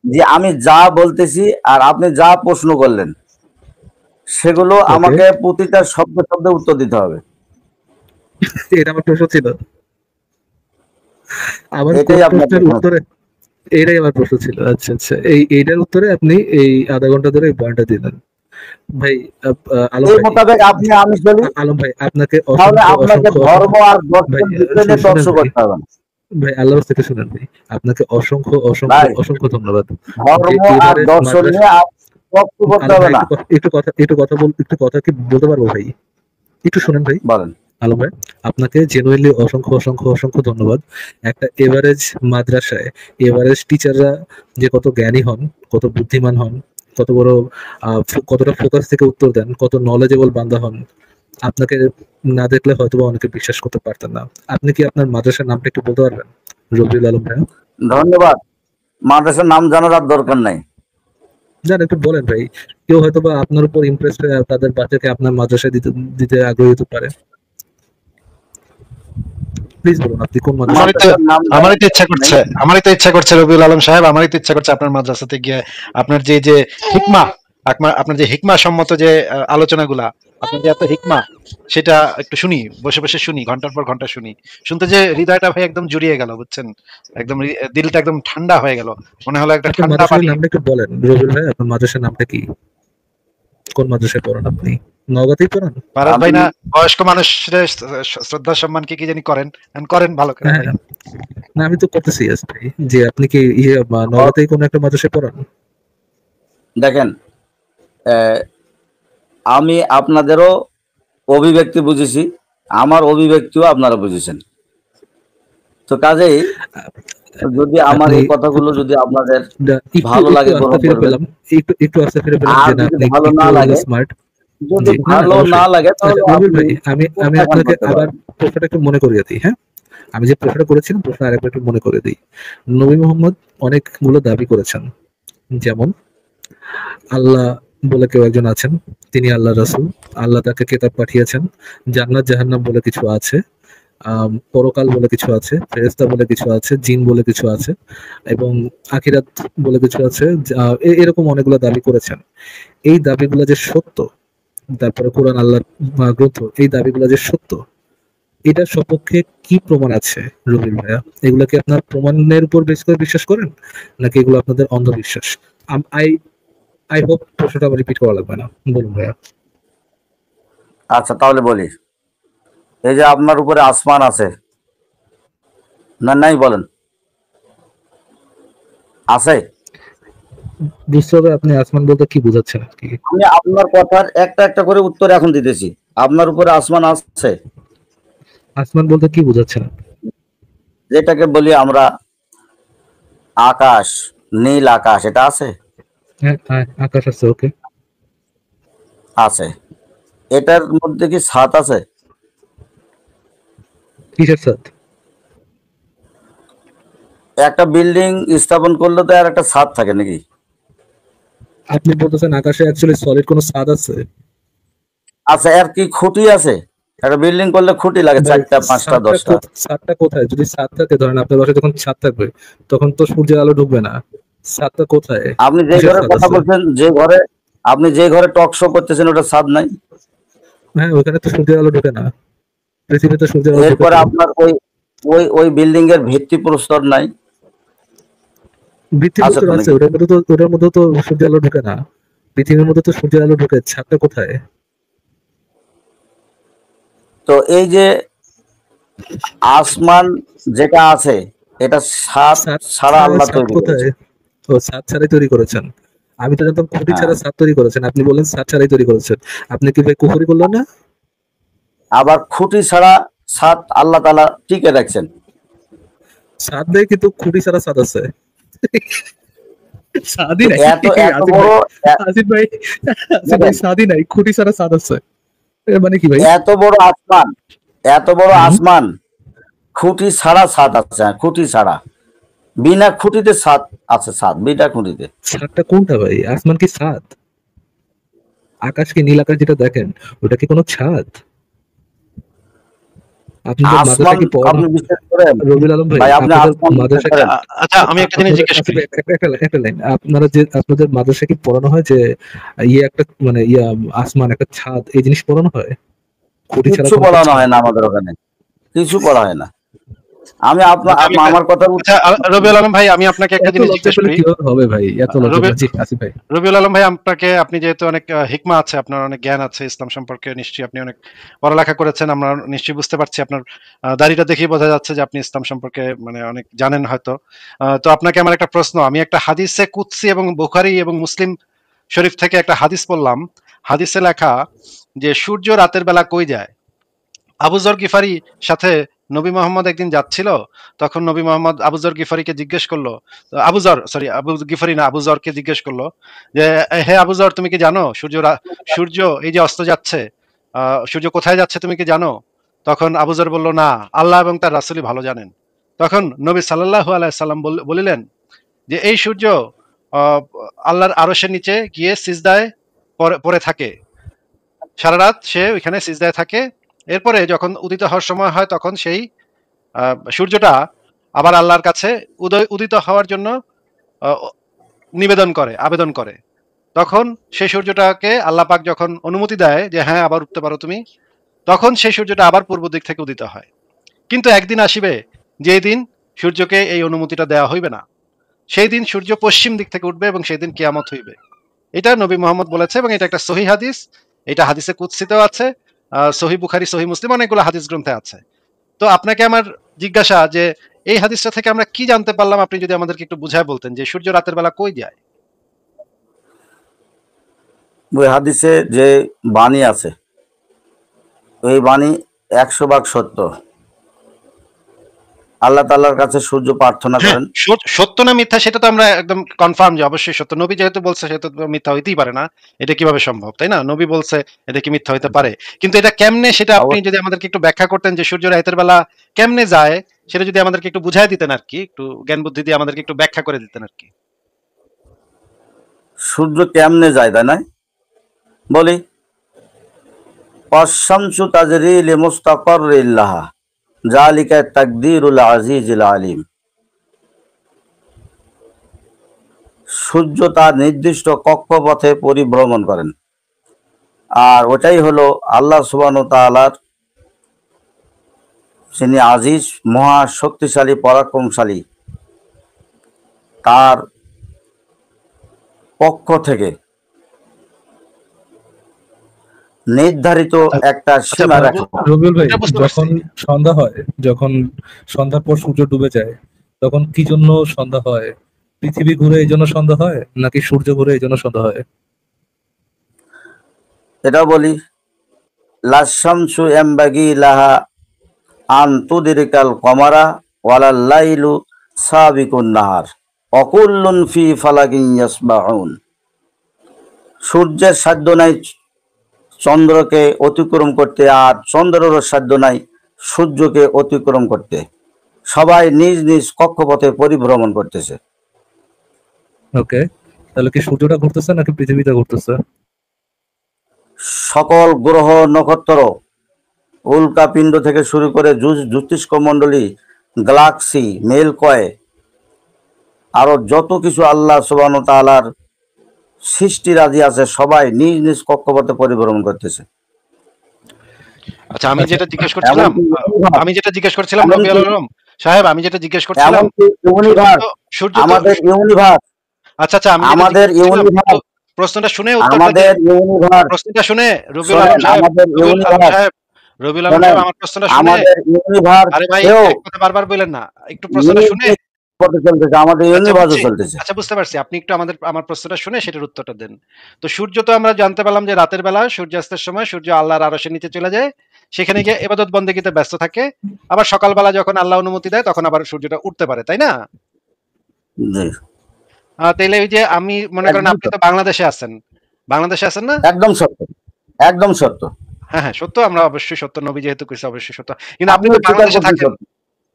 যে আমি যা বলতেছি আর আপনি যা প্রশ্ন করলেন সেগুলো ওকে, আমাকে প্রতিটা শব্দে শব্দে উত্তর দিতে হবে। এটা আমার প্রশ্ন ছিল। আমার কোন এটাই আপনার প্রশ্নের প্রশ্ন হচ্ছে। উত্তরে এটাই আমার প্রশ্ন ছিল। আচ্ছা আচ্ছা, এইটার উত্তরে আপনি এই আধা ঘন্টা ধরে এই পয়েন্টটা দিলেন ভাই। আলম এই ভাই, মোতাবেক আপনি আমি চলি, আলম ভাই আপনাকে তাহলে অসংখ্য আপনাকে অসংখ্য ধর্ম অসংখ্য আর ভাই, দর্শন বিষয় নিয়ে তর্ক শুনেন ভাই, করতে হবে না। ভাই আল্লাহর থেকে শুনেন ভাই, আপনাকে অসংখ্য অসংখ্য ভাই অসংখ্য ধন্যবাদ যে ধর্ম আর এভারেজ দর্শন মাদ্রাসা। নিয়ে তর্ক করতে আলম হবে ভাই না। একটু কথা কি বলতে পারবো ভাই? একটু শুনেন ভাই। বলেন। আলম ভাই, আপনাকে জেনুইনলি অসংখ্য অসংখ্য অসংখ্য ধন্যবাদ। একটা এভারেজ মাদ্রাসায় এভারেজ টিচাররা যে কত জ্ঞানী হন, কত বুদ্ধিমান হন, কত বড় কতটা ফোকাস থেকে উত্তর দেন, কত নলেজেবল বান্দা হন, আপনাকে না দেখলে হয়তো বা অনেকে বিশ্বাস করতে পারতেন না। আপনি কি আপনার মাদ্রাসার নামটা একটু বলতে পারবেন? রবিউল আলম ভাই, ধন্যবাদ। মাদ্রাসার নাম জানার আর দরকার নাই। জান একটু বলেন ভাই। কেউ হয়তো বা আপনার উপর ইমপ্রেস হয়ে তাদের বাচ্চাকে আপনার মাদ্রাসায় দিতে দিতে আগ্রহী হতে পারে। প্লিজ বলুন আপনি কোন আমারই মাদ্রাসায় তো মাদ্রাসার নাম আমারই জানার তো ইচ্ছা দরকার নেই। করছে, রবিউল আলম সাহেব, আমারই তো ইচ্ছা করছে আপনার মাদ্রাসাতে গিয়ে আপনার যে যে হিকমা, আপনার যে হিকমা সম্মত যে আলোচনাগুলা, আপনার যে এত হিকমা, সেটা একটু শুনি, বসে বসে শুনি, ঘন্টার পর ঘন্টা শুনি। শুনতে যে হৃদয়টা ভাই একদম জুড়িয়ে গেল, বুঝছেন? একদম দিলটা একদম ঠান্ডা হয়ে গেল, মনে হলো একটা আপনার ঠান্ডা মাদ্রাসার পানি। নামটা একটু বলেন রবিউল ভাই, আপনার মাদ্রাসার নামটা কি? কোন মাদ্রাসায় পড়েন আপনি? নওগাঁতেই পড়েন? ভারত ভাই আমি না, বয়স্ক মানুষের শ্রদ্ধা সম্মান কি কি জানি করেন, করেন ভালো করে হ্যাঁ ভাই। হ্যাঁ। না আমি তো করতেছি আজ ভাই, যে আপনি কি হ- নওগাঁতেই কোন একটা মাদ্রাসায় পড়েন? দেখেন, আহ, আমি আপনাদেরও অভিব্যক্তি বুঝেছি, আমার অভিব্যক্তিও আপনারা বুঝেছেন। তো কাজেই যদি আমার আপনি এই কথাগুলো যদি আপনাদের একটু ভালো একটু লাগে আস্থা গ্রহণ ফিরে করবেন, পেলাম, একটু আস্থা ফিরে পেলাম আর যে না যদি আপনি ভালো একটু না লাগে, স্মার্ট। যদি জি, না না ভালো না অবশ্যই। লাগে আচ্ছা তাহলে রবিউল আপনি ভাই, আমি আমি প্রত্যাখ্যান আপনাকে করতে আবার পারেন। প্রশ্নটা একটু মনে করিয়ে দিই, হ্যাঁ? আমি যে প্রশ্নটা করেছিলাম, প্রশ্ন আরেকবার একটু মনে করে দিই। নবী মোহাম্মদ অনেকগুলো দাবি করেছেন, যেমন আল্লাহ বলে কেউ একজন আছেন, তিনি আল্লাহ রাসূল, আল্লাহ তাকে কিতাব পাঠিয়েছেন, জান্নাত জাহান্নাম বলে কিছু আছে, পরকাল বলে কিছু আছে, ফেরেশতা বলে কিছু আছে, জিন বলে কিছু আছে, এবং আখিরাত বলে কিছু আছে। এরকম অনেকগুলো দাবি করেছেন। এই দাবিগুলো যে সত্য, তারপরে কোরআন আল্লাহর গ্রন্থ, এই দাবিগুলো যে সত্য, এটার সপক্ষে কি প্রমাণ আছে রবিউল ভাইয়া? এগুলা কি আপনার প্রমাণের উপর বেশ করে বিশ্বাস করেন, নাকি এগুলো আপনাদের অন্ধবিশ্বাস? আই আই হোপ প্রশ্নটা আবার রিপিট করা লাগবে না। বলুন ভাইয়া। আচ্ছা তাহলে বলি, এই যে আপনার উপরে আসমান আছে না নাই বলেন, আছে? বুঝতে হবে আপনি আসমান বলতে কি বোঝাচ্ছেন আর কি। আমি আপনার কথার একটা একটা করে উত্তর এখন দিতেছি। আপনার উপরে আসমান আছে, আসমান বলতে কি বোঝাচ্ছেন? যেটাকে বলি আমরা আকাশ, নীল আকাশ, এটা আছে? হ্যাঁ হ্যাঁ, আকাশ আছে, ওকে। আছে। এটার মধ্যে কি ছাদ আছে? কিসের সাথ? একটা বিল্ডিং স্থাপন করলে তো আর একটা ছাদ থাকে নাকি? আপনি বলতেছেন আকাশে অ্যাকচুয়ালি সলিড কোনো ছাদ আছে? আচ্ছা, এর কি খুঁটি আছে? একটা বিল্ডিং করলে খুঁটি লাগে ভাই 4টা 5টা 10টা। ছাদটা কোথায়? যদি ছাদ থাকে, ধরেন আপনার বাসায় যখন ছাদ থাকবে তখন তো সূর্যের আলো ঢুকবে না। ছাদটা কোথায়? আপনি যে কিসের ঘরে ছাদ কথা আছে? বলছেন, আপনি যে ঘরে টক শো করতেছেন, ওটা ছাদ নাই? হ্যাঁ, ওখানে তো সূর্যের আলো ঢুকে না। পৃথিবীতে সূর্যের আলো ঢুকে এরপরে তো। আপনার ওই ওই বিল্ডিং এর ভিত্তি প্রস্তর নাই? আছে ভিত্তিপ্রস্তর তো আছে, নাকি? ওটার মধ্যে তো সূর্যের আলো ঢুকে না। পৃথিবীর মধ্যে তো সূর্যের আলো ঢুকে, ছাদটা কোথায়? তো এই যে আসমান যেটা আছে, এটা ছাদ ছাদ ছাড়া ছাড়া আল্লাহ ছাদ তৈরি কোথায়? করেছে। ও, ছাদ ছাড়াই তৈরি করেছেন। আমি তো জানতাম খুঁটি হ্যাঁ, ছাড়া ছাদ তৈরি করেছেন, আপনি বললেন ছাদ ছাড়াই তৈরি করেছেন। আপনি কি ভাই কুফরি করলেন না? আবার খুঁটি ছাড়া ছাদ আল্লাহ তাআলা টিকে রাখছেন। ছাদ নেই কিন্তু খুঁটি ছাড়া ছাদ আছে। ছাদই তো নাই। এত এত আসিফ ভাই, বড় এ- আসিফ ভাই, আসিফ ভাই, দেখেন, ছাদই নাই, খুঁটি ছাড়া ছাদ আছে। এর মানে কি ভাই? এত বড় আসমান, এত বড় হুম। আসমান, খুঁটি ছাড়া ছাদ আছে, হ্যাঁ, খুঁটি ছাড়া, বিনা খুঁটিতে ছাদ আছে, ছাদ বিনা খুঁটিতে। ছাদটা কোনটা ভাই? আসমান কি ছাদ? আকাশ কি নীল আকাশ যেটা দেখেন, ওটা কি কোনো ছাদ? আপনাদের আসমান মাদ্রাসায় কি পড়ানো আপনি বিশ্বাস করেন রবিউল আলম ভাই, ভাই, আপনি আপনাদের আসমান বিশ্বাস মাদ্রাসায় করেন? আচ্ছা আমি একটা জিনিস আপনাদের জিজ্ঞেস আচ্ছা করি। ভাই, একটা লাইন, আপনাদের মাদ্রাসায় কি পড়ানো হয় যে একটা মানে আসমান একটা ছাদ এই জিনিস পড়ানো হয়? খুঁটি ছাড়া কিচ্ছু কোনো একটা পড়ানো ছাদ? হয় না আমাদের ওখানে, কিছু পড়া হয় না। আমি আচ্ছা আমি একটা আমার কথার আচ্ছা রবিউল আলম ভাই আমি আপনাকে একটা এত জিনিস লজ্জা জিজ্ঞেস পেলে করি। কিভাবে হবে ভাই, এত লজ্জা রবি পেলে? জি আসিফ ভাই। রবিউল আলম ভাই আপনাকে, আপনি যেহেতু অনেক হিকমা আছে, আপনার অনেক জ্ঞান আছে ইসলাম সম্পর্কে, নিশ্চয়ই আপনি অনেক পড়ালেখা করেছেন, আমরা নিশ্চয়ই বুঝতে পারছি আপনার দাড়িটা দেখেই বোঝা যাচ্ছে যে আপনি ইসলাম সম্পর্কে মানে অনেক জানেন হয়তো। তো আপনাকে আমার একটা প্রশ্ন, আমি একটা হাদিসে কুদসি এবং বুখারী এবং মুসলিম শরীফ থেকে একটা হাদিস পড়লাম। হাদিসে লেখা যে সূর্য রাতের বেলা কই যায়। আবু যর গিফারি সাথে নবী মোহাম্মদ একদিন যাচ্ছিল, তখন নবী মোহাম্মদ আবু যর গিফারিকে জিজ্ঞেস করলো, আবু গিফারি না, আবু যরকে জিজ্ঞেস করলো যে হে আবু যর, তুমি কি জানো সূর্য এই যে অস্ত যাচ্ছে, সূর্য কোথায় যাচ্ছে তুমি কি জানো? তখন আবু যর বলল, না, আল্লাহ এবং তার রাসূলই ভালো জানেন। তখন নবী সাল্লাল্লাহু আলাইহি সাল্লাম বলিলেন যে এই সূর্য আহ, আল্লাহর আরশের নিচে গিয়ে সিজদায় পড়ে থাকে, সারা রাত সে ওইখানে সিজদায় থাকে। এরপরে যখন উদিত হওয়ার সময় হয় তখন সেই সূর্যটা আবার আল্লাহর কাছে উদিত হওয়ার জন্য আহ, আবেদন করে। তখন সেই সূর্যটাকে আল্লাহ পাক যখন অনুমতি দেয় যে হ্যাঁ আবার উঠতে পারো তুমি, তখন সেই সূর্যটা আবার পূর্ব দিক থেকে উদিত হয়। কিন্তু একদিন আসিবে যেই দিন সূর্যকে এই অনুমতিটা দেওয়া হইবে না, সেই দিন সূর্য পশ্চিম দিক থেকে উঠবে এবং সেই দিন কিয়ামত হইবে। এটা নবী মোহাম্মদ বলেছে এবং এটা একটা সহি হাদিস। এটা হাদিসে কুদসিতেও আছে, সহি বুখারী, সহি মুসলিম, অনেকগুলো হাদিস গ্রন্থে আছে। তো আপনাকে আমার জিজ্ঞাসা যে এই হাদিসটা থেকে আমরা কি জানতে পারলাম, আপনি যদি আমাদেরকে একটু বুঝায় বলতেন যে সূর্য রাতের বেলা কই যায়। ওই হাদিসে যে বাণী আছে, ওই বাণী 100 ভাগ সত্য। আল্লাহ তাআলার কাছে সূর্য প্রার্থনা হ্যাঁ, করেন। সত্য না মিথ্যা সেটা তো আমরা একদম কনফার্ম যে অবশ্যই সত্য। নবী যেহেতু বলছে সেটা তো মিথ্যা হইতেই পারে না। এটা কিভাবে সম্ভব, তাই না? নবী বলছে, এটা কি মিথ্যা হইতে পারে? কিন্তু এটা কেমনে, সেটা আপনি অবশ্য যদি আমাদেরকে একটু ব্যাখ্যা করতেন যে সূর্য রাতের বেলা কেমনে যায়, সেটা যদি আমাদেরকে একটু বুঝাই দিতেন আর কি, একটু জ্ঞান বুদ্ধি দিয়ে আমাদেরকে একটু ব্যাখ্যা করে দিতেন আর কি। সূর্য কেমনে যায় তাই না বলি, অশামসু তাজরি লিমুস্তাকাররিল লাহা যালিকা তাকদীরুল আজিজিল আলিম। সূর্য তার নির্দিষ্ট কক্ষপথে পরিভ্রমণ করেন, আর ওটাই হলো আল্লাহ সুবহানাহু ওয়া তাআলার, যিনি আজিজ, মহা শক্তিশালী, পরাক্রমশালী, তার পক্ষ থেকে নির্ধারিত একটা আচ্ছা সীমা রেখা। রবিউল ভাই, এটা বুঝতে পারছি। যখন সন্ধ্যা হয়, যখন সন্ধ্যার পর সূর্য ডুবে যায়, তখন কি জন্য সন্ধ্যা হয়? পৃথিবী ঘুরে এই জন্য সন্ধ্যা হয়, নাকি সূর্য ঘুরে এই জন্য সন্ধ্যা হয়? এটাও বলি, লাশামসু ইয়ামবাগি লাহা আন তুদরিকাল কমারা ওয়ালাল লাইলু সাবিকুন নাহার অকুল্লুন ফি ফালাকিন ইয়াসবাহুন। সূর্যের সাধ্য নাই চন্দ্রকে অতিক্রম করতে, আর চন্দ্রেরও সাধ্য নাই সূর্যকে অতিক্রম করতে। সবাই নিজ নিজ কক্ষপথে পরিভ্রমণ করতেছে। ওকে, তাহলে কি সূর্যটা ঘুরতেছে নাকি পৃথিবীটা ঘুরতেছে? সকল গ্রহ নক্ষত্র, উল্কাপিণ্ড থেকে শুরু করে জ্যোতিষ্ক মণ্ডলী, গ্যালাক্সি, মেলকয়, আরো যত কিছু আল্লাহ সুবহানাহু ওয়া তাআলার সৃষ্টি রাজি আছে, সবাই নিজ নিজ কক্ষপথে পরিভ্রমণ করতেছে। আচ্ছা আমি আচ্ছা, যেটা জিজ্ঞেস করছিলাম, এমনকি ইউনিভার্স, আমি যেটা জিজ্ঞেস করছিলাম রবি এমনকি আলম সাহেব, আমি যেটা জিজ্ঞেস করছিলাম, এমনকি সূর্য ইউনিভার্স, তো সূর্য তো আমাদের ইউনিভার্স, আচ্ছা আচ্ছা আমি যেটা আমাদের জিজ্ঞেস করছিলাম একটু ইউনিভার্স, প্রশ্নটা শুনে উত্তরটা আমাদের দেন। ইউনিভার্স, প্রশ্নটা শুনে রবিউল আলম শোনেন, সাহেব, আমাদের রবিউল আলম ইউনিভার্স, সাহেব, রবিউল আলম শোনেন, সাহেব আমার প্রশ্নটা শুনে, আমাদের ইউনিভার্স আরে ভাই কেউ এক কথা বারবার বললেন না, একটু প্রশ্নটা নিজ শুনে। নিজ পথে চলতেছে, আমাদের আচ্ছা ইউনিভার্সও বুঝছি, চলতেছে। আচ্ছা বুঝতে পারছি, আপনি একটু আমার প্রশ্নটা শুনে সেটার উত্তরটা দেন। তো সূর্য তো আমরা জানতে পারলাম যে রাতের বেলা সূর্যাস্তের সময় সূর্য আল্লাহর আরশের নিচে চলে যায়, সেখানে গিয়ে ইবাদত বন্দেগীতে ব্যস্ত থাকে। আবার সকালবেলা যখন আল্লাহ অনুমতি দেয় তখন আবার সূর্যটা উঠতে পারে, তাই না? জি, তাইলে ওই যে আমি মনে করেন একদম আপনি তো সত্য, বাংলাদেশে আছেন না? একদম সত্য, একদম সত্য। হ্যাঁ হ্যাঁ সত্য, আমরা অবশ্যই সত্য, নবী যেহেতু কইছে অবশ্যই সত্য। কিন্তু আপনি আপনিও তো স্বীকার বাংলাদেশে করতে থাকেন, সত্য।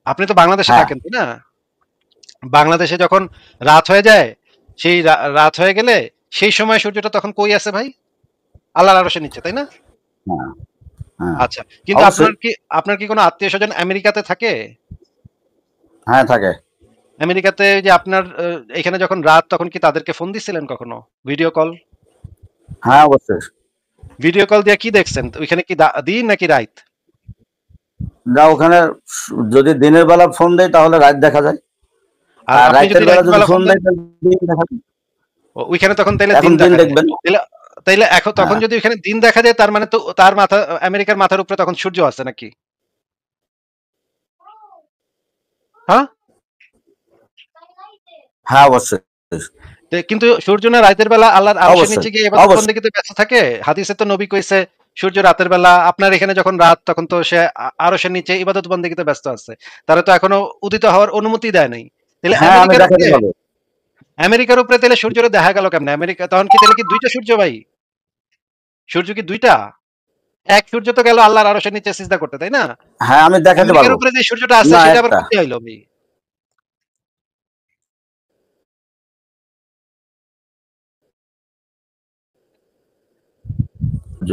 আপনি তো বাংলাদেশে হ্যাঁ, থাকেন তাই না? বাংলাদেশে যখন রাত হয়ে যায়, সেই রাত হয়ে গেলে সেই সময় সূর্যটা তখন কই আছে ভাই? আল্লাহর আরশের নিচে, তাই না? হ্যাঁ, হ্যাঁ আচ্ছা, কিন্তু অবশ্যই। আপনার কি কোনো আত্মীয় স্বজন আমেরিকাতে থাকে? হ্যাঁ থাকে। আমেরিকাতে যে আপনার এখানে যখন রাত তখন কি তাদেরকে ফোন দিছিলেন কখনো? Video call? হ্যাঁ অবশ্যই। ভিডিও কল দিয়ে কি দেখছেন? ওইখানে কি দিন নাকি রাত? না ওখানে যদি দিনের বেলা ফোন দেয় তাহলে রাত দেখা যায়, আর আর আপনি রাতের যদি বেলা রাতের যদি বেলা ফোন ফোন দেন? দেয় তাহলে দিন দেখা যায়। ওইখানে তখন তাইলে এখন দিন দিন দেখা যায়। দেখবেন। তাইলে তাইলে এখন তখন হ্যাঁ যদি ওইখানে দিন দেখা যায় তার মানে তো তার আমেরিকার মাথার উপরে তখন সূর্য আছে নাকি? হ্যাঁ? হ্যাঁ অবশ্যই কিন্তু সূর্য না রাতের বেলা আল্লাহর আরশের অবশ্যই নিচে গিয়ে ইবাদত অবশ্যই। বন্দেগীতে ব্যস্ত থাকে? হাদিসে তো নবী কইছে সূর্য রাতের বেলা আপনার এখানে যখন রাত তখন তো সে আরশের নিচে ইবাদত বন্দেগীতে ব্যস্ত আছে। তারা তো এখনো উদিত হওয়ার অনুমতি দেয় নাই। তাহলে হ্যাঁ আমি দেখাতে পারবো। আমেরিকার উপরে তাহলে সূর্যরে দেখা গেল কেমনে? আমেরিকা তখন কি তাহলে কি ২ টা সূর্য ভাই? সূর্য কি ২ টা? এক সূর্য তো গেল আল্লাহর আরশের নিচে সিজদা করতে, তাই না? হ্যাঁ আমি দেখাতে আমেরিকার পারবো। উপরে যে সূর্যটা আছে না সেটা আবার একটা কোথায় আইলো ভাই? সূর্য।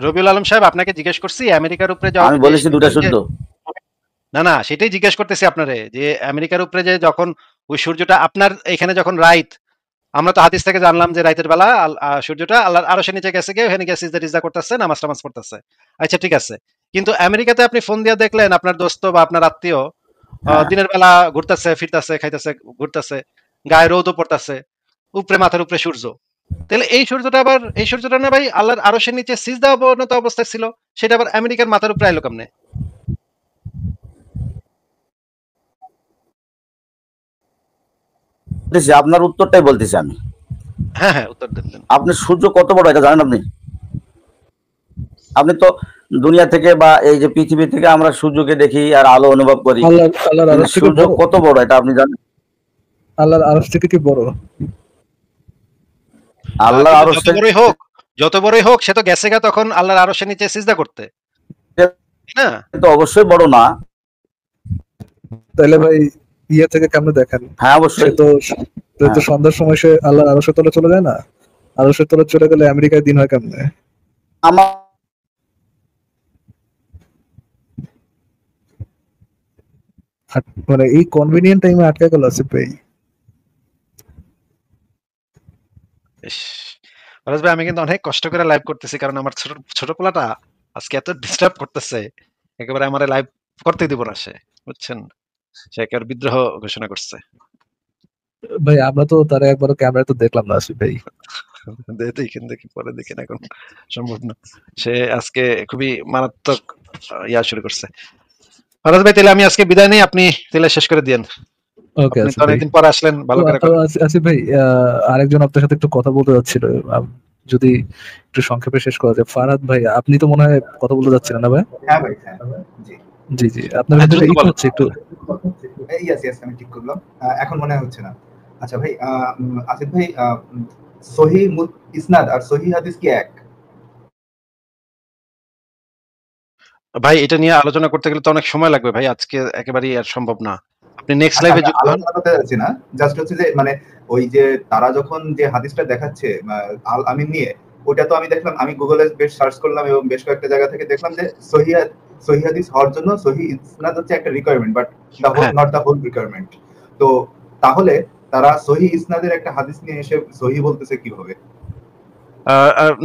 রবিউল আলম সাহেব আপনাকে জিজ্ঞেস করছি আমেরিকার উপরে আমি যে বলেছি দুটা সূর্যের যে সূর্য। না, না সেটাই জিজ্ঞেস করতেছি আপনারে যে আমেরিকার উপরে যে যখন ওই সূর্যটা আপনার এখানে যখন রাইত আমরা তো হাদিস থেকে জানলাম যে রাইতের বেলা সূর্যটা আল্লাহর আরশের নিচে গেছে গিয়ে ওখানে গিয়ে সিজদা করতেছে নামাজ পড়তেছে। আচ্ছা ঠিক আছে। কিন্তু আমেরিকাতে আপনি ফোন দিয়ে দেখলেন আপনার দোস্ত বা আপনার আত্মীয় হ্যাঁ দিনের বেলা ঘুরতেছে, ফিরতেছে, খাইতেছে, ঘুরতেছে, গায়ে রোদও পড়তেছে, উপরে মাথার উপরে সূর্য। তাহলে এই সূর্যটা না ভাই আল্লাহর আরশের নিচে সিজদা অবনত অবস্থায় ছিল, সেটা আবার আমেরিকার মাথার উপরে আইলো কেমনে? বলতেছি, আপনার উত্তরটাই বলতেছি আমি। হ্যাঁ, হ্যাঁ উত্তর দেন দেন। আপনি সূর্য কত বড় এটা জানেন আপনি? আপনি তো দুনিয়া থেকে বা এই যে পৃথিবী থেকে আমরা সূর্যকে দেখি আর আলো অনুভব করি, আল্লাহর কিন্তু আরশ থেকে সূর্য বড়? কত বড় এটা আপনি জানেন? আল্লাহর আরশ থেকে কি বড়? আল্লাহ কিন্তু আরো যত বড়ই হোক সে তো গেছে গা তখন আল্লাহর আরশের নিচে সিজদা করতে, তাই না? তো অবশ্যই বড় না। তাইলে ভাই ইয়ে থেকে কেমনে দেখেন? হ্যাঁ সে অবশ্যই। তো হ্যাঁ সন্ধ্যার সময় সে আল্লাহর আরশের তলে চলে যায় না? আরশের তলে চলে গেলে আমেরিকায় দিন হয় কেমনে? আমার মানে এই কনভিনিয়েন্ট টাইমে আটকে গেল আসিফ ভাই। ইস! ফরাজ ভাই আমি কিন্তু অনেক কষ্ট করে লাইভ করতেছি কারণ আমার ছোট পোলাটা আজকে এত ডিস্টার্ব করতেছে, একেবারে আমারে লাইভ করতেই দিব না সে, বুঝছেন? সে একেবারে বিদ্রোহ ঘোষণা করছে। ভাই আমরা তো তারা একবারও ক্যামেরা তো দেখলাম না আসিফ ভাই। দেখি পরে দেখেন, এখন সম্ভব না। সে আজকে খুবই মারাত্মক ইয়া শুরু করছে। ফরাজ ভাই তাহলে আমি আজকে বিদায় নেই, আপনি তাহলে শেষ করে দিয়েন। ওকে আপনি তো আসিফ ভাই। অনেকদিন পর আসলেন, ভালো করে করেন। আসিফ ভাই আরেকজন আপনার সাথে একটু কথা বলতে যাচ্ছিল, যদি একটু সংক্ষেপে শেষ করা যায়। ফারহাদ ভাই আপনি তো মনে হয় কথা বলতে যাচ্ছিলেন না ভাই? হ্যাঁ ভাই, হ্যাঁ জি। জি জি আপনার হ্যাঁ, ভিতরে দ্রুত ইকো বলেন। হচ্ছে একটু। ইয়েস ইয়েস আমি ঠিক করলাম। এখন মনে হচ্ছে না। আচ্ছা ভাই, আসিফ ভাই, সহিহ ইসনাদ আর সহিহ হাদিস কি এক? ভাই এটা নিয়ে আলোচনা করতে গেলে তো অনেক সময় লাগবে ভাই, আজকে একেবারেই আর সম্ভব না। আপনি নেক্সট আচ্ছা লাইভে আমি যুক্ত হন। আলোচনা করতে যাচ্ছি না, জাস্ট হচ্ছে যে মানে ওই যে তারা যখন যে হাদিসটা দেখাচ্ছে আল আমিন নিয়ে, ওটা তো আমি দেখলাম, আমি গুগলে বেশ সার্চ করলাম এবং বেশ কয়েকটা জায়গা থেকে দেখলাম যে সহিহ হাদিস হওয়ার জন্য সহিহ ইসনাদ হচ্ছে একটা রিকোয়ারমেন্ট, বাট হ্যাঁ, নট দ্য হোল রিকোয়ারমেন্ট। তো তাহলে তারা সহিহ ইসনাদের একটা হাদিস নিয়ে এসে সহিহ বলতেছে কিভাবে?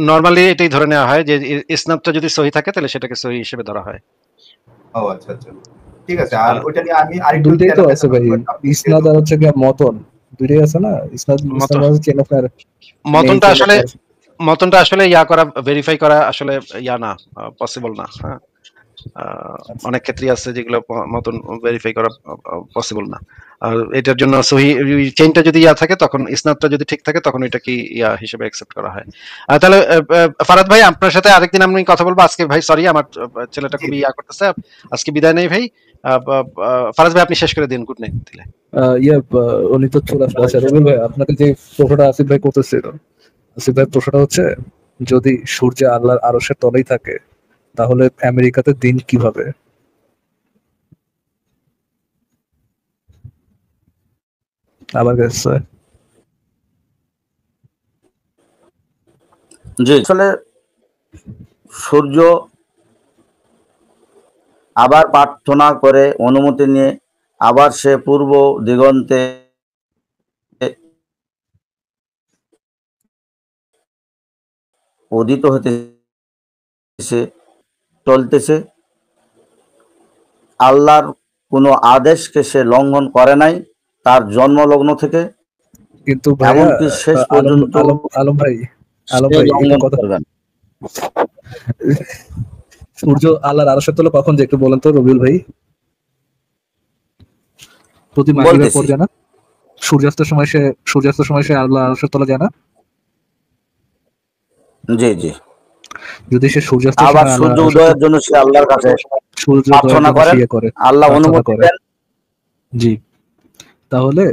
নরমালি এটাই ধরে নেওয়া হয় যে ইসনাদটা যদি সহি থাকে তাহলে সেটাকে সহি হিসেবে ধরা হয়। ও আচ্ছা আচ্ছা, ঠিক আছে। আর ওইটা নিয়ে আমি আরেকটু দুইটাই তো channel আছে দেখাবো, ভাই, but আপনি ইসনাদ যেহেতু আর হচ্ছে গিয়ে মতন, দুইটাই আছে না? ইসনাদ মত ইসনাদ হচ্ছে আপনার নেই মতনটা চেন আসলে আপনার। মতনটা আসলে ইয়া করা, ভেরিফাই করা আসলে ইয়া না, পসিবল না। হ্যাঁ, অনেক ক্ষেত্রেই আছে যেগুলো মতন ভেরিফাই করা পসিবল না। আর এটার জন্য সহি চেইনটা যদি ইয়া থাকে তখন ইসনাদটা যদি ঠিক থাকে তখন এটা কি ইয়া হিসেবে অ্যাকসেপ্ট করা হয়। তাহলে ফারাদ ভাই আপনার সাথে আরেকদিন আমি কথা বলবো। আজকে ভাই সরি আমার ছেলেটা জি খুবই ইয়া করতেছে, আজকে বিদায় নেই ভাই। ফারাজ ভাই আপনি শেষ করে দিন, গুড নাইট দিলে। উনি তো চলে আসলো। আচ্ছা রবিউল ভাই আপনাকে যে প্রশ্নটা আসিফ ভাই করতেছিল, আসিফ ভাই প্রশ্নটা হচ্ছে যদি সূর্য আল্লাহর আরশের তলেই থাকে তাহলে আমেরিকাতে দিন কিভাবে? আবার গেছে। জি আসলে সূর্য আবার প্রার্থনা করে অনুমতি নিয়ে আবার সে পূর্ব দিগন্তে উদিত হতেছে, চলতেছে। আল্লাহর কোনো আদেশকে সে লঙ্ঘন করে নাই তার জন্মলগ্ন থেকে, কিন্তু ভাইয়া এমনকি শেষ আলম পর্যন্ত আলম আলম ভাই আলম সে ভাই একটু লঙ্ঘন কথা, করবেন। সূর্য আল্লাহর আরশের তলে কখন যে একটু বলেন তো রবিউল ভাই? প্রতি মাগরিবের পর বলতেছি, যায় না? সূর্যাস্তের সময় সে আল্লাহর আরশের তলে যায় না? জি জি। যদি সে সূর্যাস্তের আবার সময় সূর্য আল্লাহর আরশের উদয়ের জন্য সে আল্লাহর কাছে সূর্যোদয়ের প্রার্থনা জন্য করেন, সে করে, আল্লাহ প্রার্থনা অনুমতি করে, দেন। জি। তাহলে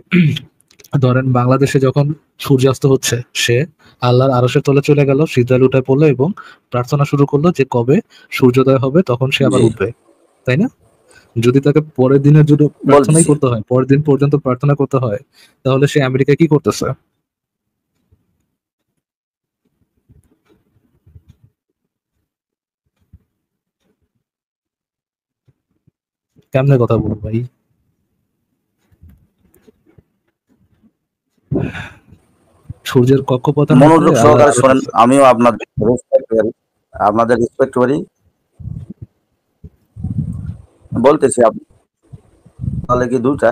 ধরেন বাংলাদেশে যখন সূর্যাস্ত হচ্ছে, সে আল্লাহর আরশের তলে চলে গেল, সিজদায় লুটায় পড়লো এবং প্রার্থনা শুরু করলো যে কবে সূর্যোদয় হবে তখন সে আবার জি, উঠবে, তাই না? যদি তাকে পরের দিনের জন্য প্রার্থনাই বলতেছি। করতে হয়, পরের দিন পর্যন্ত প্রার্থনা করতে হয়, তাহলে সে আমেরিকায় কি করতেছে? কেমনে কথা বলবো ভাই? সূর্যের কক্ষপথের মধ্যে মনোযোগ আল্লাহর সহকারে আরশ শোনেন, আছে। আমিও আপনাদের রেসপেক্ট করি, বলতেছি। আপনি তাহলে কি দুটা?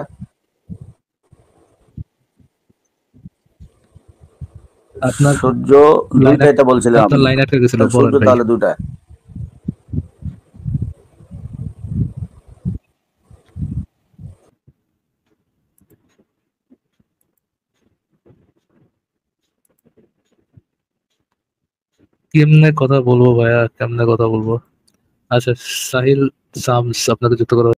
আপনার সূর্য লাইন দুইটা, এটা বলছিলেন আপনার আপনি। লাইন আটকে গেছিল, সূর্য বলেন ভাই। তাহলে দুটা। কেমনে কথা বলবো ভাইয়া, কেমনে কথা বলবো? আচ্ছা, সাহিল সামস আপনাকে যুক্ত করা